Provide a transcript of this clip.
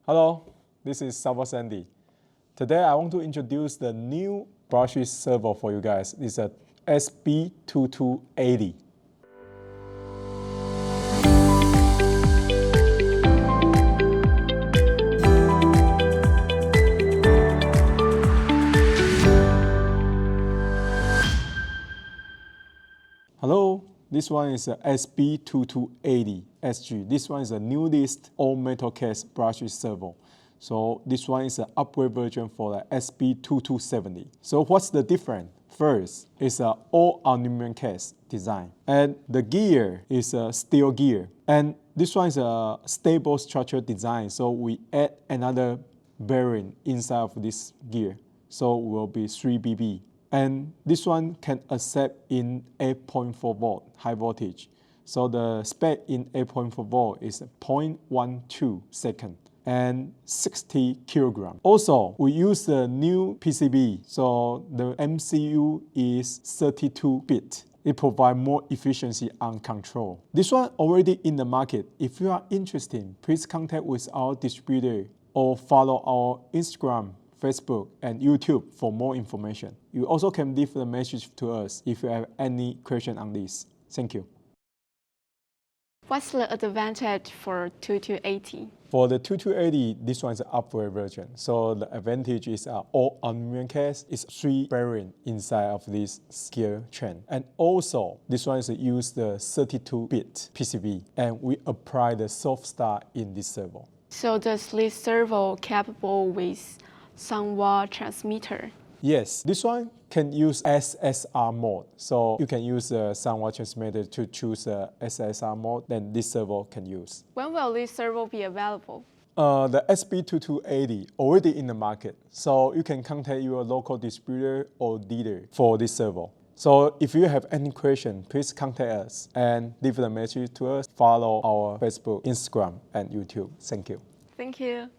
Hello, this is SAVOX Andy. Today I want to introduce the new brushless servo for you guys. It's a SB-2280. Hello, this one is a SB-2280SG. This one is a newest all-metal case brushless servo. So this one is an upgrade version for the SB-2270. So what's the difference? First, it's an all aluminum case design. And the gear is a steel gear. And this one is a stable structure design. So we add another bearing inside of this gear. So it will be 3 BB. And this one can accept in 8.4 volt high voltage. So the spec in 8.4 volt is 0.12 second and 60 kilogram. Also, we use the new PCB. So the MCU is 32-bit. It provides more efficiency and control. This one already in the market. If you are interested, please contact with our distributor or follow our Instagram, Facebook, and YouTube for more information. You also can leave a message to us if you have any question on this. Thank you. What's the advantage for 2280? For the 2280, this one is an upgrade version. So the advantage is all aluminum case. It's 3 bearing inside of this gear chain. And also, this one is use the 32-bit PCB. And we apply the Softstart in this servo. So does this servo capable with Sanwa transmitter? Yes, this one can use SSR mode. So you can use the Sanwa transmitter to choose the SSR mode, then this servo can use. When will this servo be available? The SB-2280 already in the market. So you can contact your local distributor or dealer for this servo. So if you have any question, please contact us and leave a message to us. Follow our Facebook, Instagram, and YouTube. Thank you. Thank you.